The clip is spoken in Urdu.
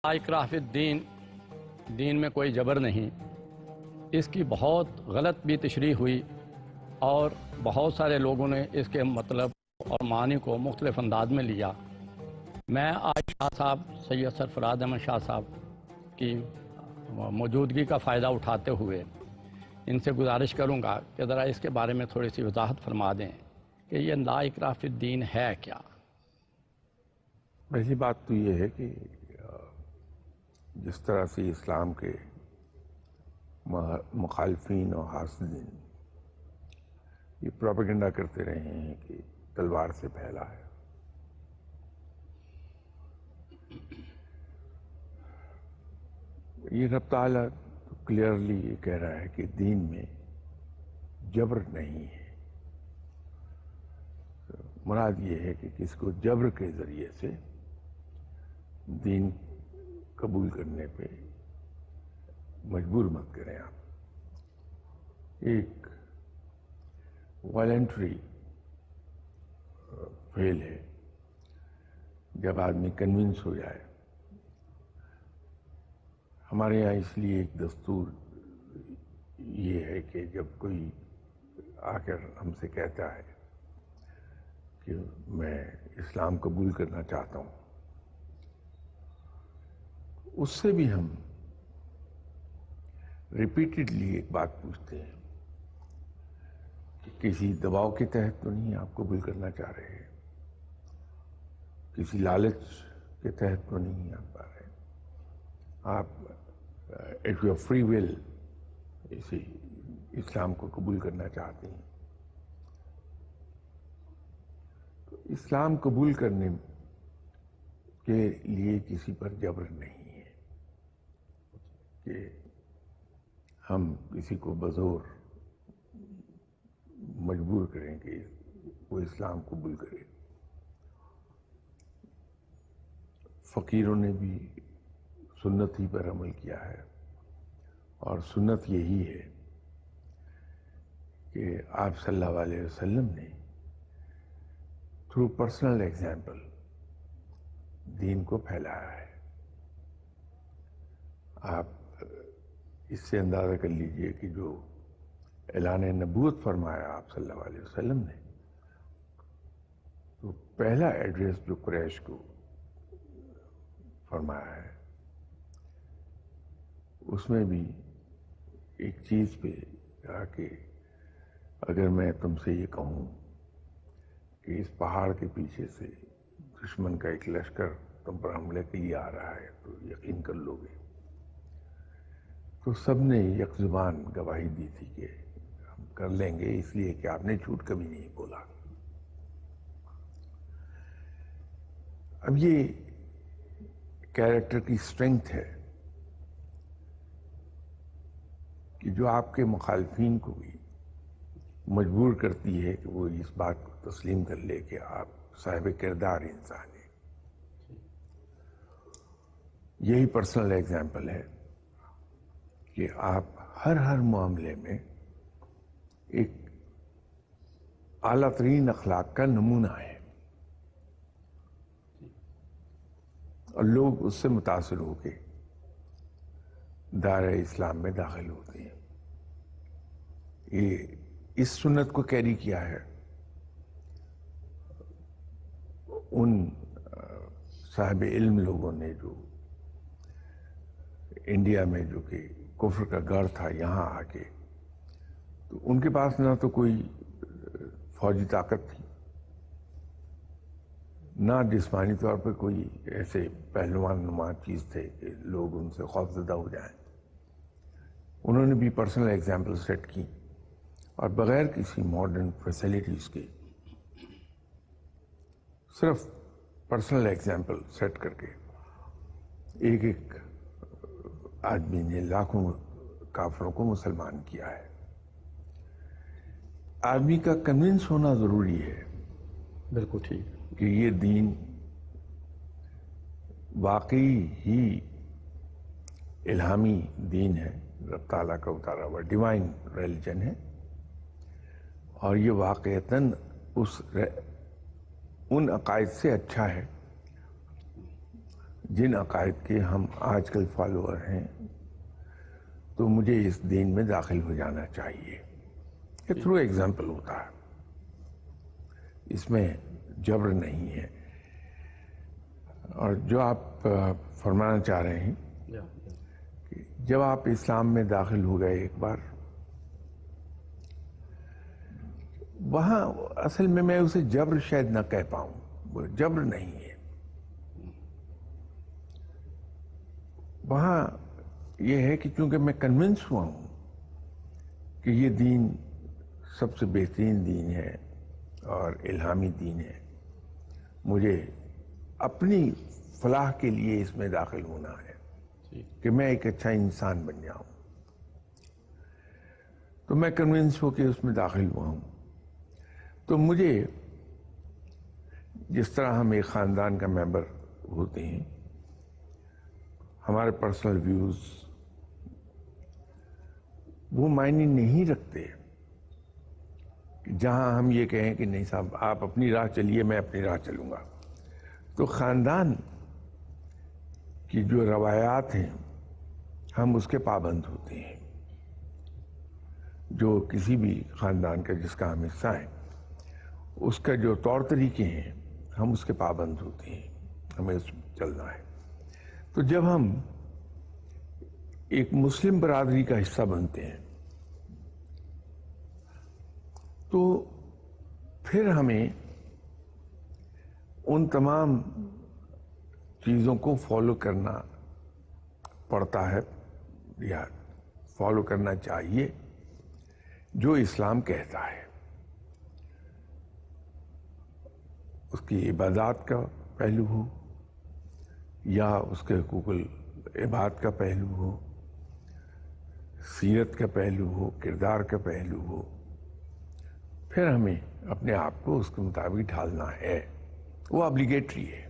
لا اکراہ فی الدین، دین میں کوئی جبر نہیں، اس کی بہت غلط بھی تشریح ہوئی اور بہت سارے لوگوں نے اس کے مطلب اور معنی کو مختلف انداز میں لیا۔ میں آج شاہ صاحب سید سرفراز احمد شاہ صاحب کی موجودگی کا فائدہ اٹھاتے ہوئے ان سے گزارش کروں گا کہ ذرا اس کے بارے میں تھوڑی سی وضاحت فرما دیں کہ یہ لا اکراہ فی الدین ہے کیا؟ پہلی بات تو یہ ہے کہ جس طرح سے اسلام کے مخالفین اور حاسدین یہ پروپیگنڈا کرتے رہے ہیں کہ تلوار سے پھیلا ہے، یہ رب تعالیٰ کلیئرلی یہ کہہ رہا ہے کہ دین میں جبر نہیں ہے۔ مراد یہ ہے کہ کسی کو جبر کے ذریعے سے دین قبول کرنے پہ مجبور مت کریں آپ۔ ایک والنٹری فیل ہے جب آدمی کنونس ہو جائے۔ ہمارے یہاں اس لیے ایک دستور یہ ہے کہ جب کوئی آ کر ہم سے کہتا ہے کہ میں اسلام قبول کرنا چاہتا ہوں، اس سے بھی ہم ریپیٹڈلی ایک بات پوچھتے ہیں کہ کسی دباؤ کے تحت تو نہیں آپ قبول کرنا چاہ رہے، کسی لالچ کے تحت تو نہیں آپ آ رہے، آپ ایٹ یور فری ول اسی اسلام کو قبول کرنا چاہتے ہیں۔ تو اسلام قبول کرنے کے لیے کسی پر جبر نہیں ہے کہ ہم کسی کو بزور مجبور کریں کہ وہ اسلام قبول کرے۔ فقیروں نے بھی سنت ہی پر عمل کیا ہے، اور سنت یہی ہے کہ آپ صلی اللہ علیہ وسلم نے تھرو پرسنل ایگزامپل دین کو پھیلایا ہے۔ آپ اس سے اندازہ کر لیجئے کہ جو اعلان نبوت فرمایا آپ صلی اللہ علیہ وسلم نے، تو پہلا ایڈریس جو قریش کو فرمایا ہے اس میں بھی ایک چیز پہ کہا کہ اگر میں تم سے یہ کہوں کہ اس پہاڑ کے پیچھے سے دشمن کا ایک لشکر تم پر حملے کے لیے آ رہا ہے تو یقین کر لو گے، تو سب نے یک زبان گواہی دی تھی کہ ہم کر لیں گے، اس لیے کہ آپ نے جھوٹ کبھی نہیں بولا۔ اب یہ کیریکٹر کی اسٹرینگتھ ہے کہ جو آپ کے مخالفین کو بھی مجبور کرتی ہے کہ وہ اس بات کو تسلیم کر لے کہ آپ صاحب کردار انسان ہیں۔ یہی پرسنل ایگزامپل ہے کہ آپ ہر معاملے میں ایک اعلیٰ ترین اخلاق کا نمونہ ہے، اور لوگ اس سے متاثر ہو کے دائرہ اسلام میں داخل ہوتے ہیں۔ یہ اس سنت کو کیری کیا ہے ان صاحب علم لوگوں نے جو انڈیا میں جو کہ کفر کا گڑھ تھا، یہاں آ کے تو ان کے پاس نہ تو کوئی فوجی طاقت تھی، نہ جسمانی طور پہ کوئی ایسے پہلوان نما چیز تھے کہ لوگ ان سے خوفزدہ ہو جائیں۔ انہوں نے بھی پرسنل ایگزامپل سیٹ کی، اور بغیر کسی ماڈرن فیسلٹیز کے صرف پرسنل ایگزامپل سیٹ کر کے ایک آدمی نے لاکھوں کافروں کو مسلمان کیا ہے۔ آدمی کا کنونس ہونا ضروری ہے بالکل ٹھیک کہ یہ دین واقعی ہی الہامی دین ہے، رب تعالیٰ کا اتارا ہوا ڈیوائن ریلیجن ہے، اور یہ واقعتاً ان عقائد سے اچھا ہے جن عقائد کے ہم آج کل فالوور ہیں تو مجھے اس دین میں داخل ہو جانا چاہیے. یہ تھرو ایگزامپل ہوتا ہے, اس میں جبر نہیں ہے. اور جو آپ فرمانا چاہ رہے ہیں کہ جب آپ اسلام میں داخل ہو گئے ایک بار, وہاں اصل میں اسے جبر شاید نہ کہہ پاؤں, وہ جبر نہیں ہے. وہاں یہ ہے کہ چونکہ میں کنونس ہوا ہوں کہ یہ دین سب سے بہترین دین ہے اور الہامی دین ہے, مجھے اپنی فلاح کے لیے اس میں داخل ہونا ہے کہ میں ایک اچھا انسان بن جاؤں, تو میں کنونس ہو کے اس میں داخل ہوا ہوں. تو مجھے جس طرح ہم ایک خاندان کا ممبر ہوتے ہیں, ہمارے پرسنل ویوز وہ معنی نہیں رکھتے کہ جہاں ہم یہ کہیں کہ نہیں صاحب آپ اپنی راہ چلیے, میں اپنی راہ چلوں گا. تو خاندان کی جو روایات ہیں ہم اس کے پابند ہوتے ہیں. جو کسی بھی خاندان کا جس کا ہم حصہ ہیں, اس کا جو طور طریقے ہیں ہم اس کے پابند ہوتے ہیں, ہمیں اس میں چلنا ہے. تو جب ہم ایک مسلم برادری کا حصہ بنتے ہیں تو پھر ہمیں ان تمام چیزوں کو فالو کرنا پڑتا ہے یا فالو کرنا چاہیے جو اسلام کہتا ہے. اس کی عبادات کا پہلو ہو یا اس کے حقوق العباد کا پہلو ہو, سیرت کا پہلو ہو, کردار کا پہلو ہو, پھر ہمیں اپنے آپ کو اس کے مطابق ڈھالنا ہے. وہ ابلیگیٹری ہے.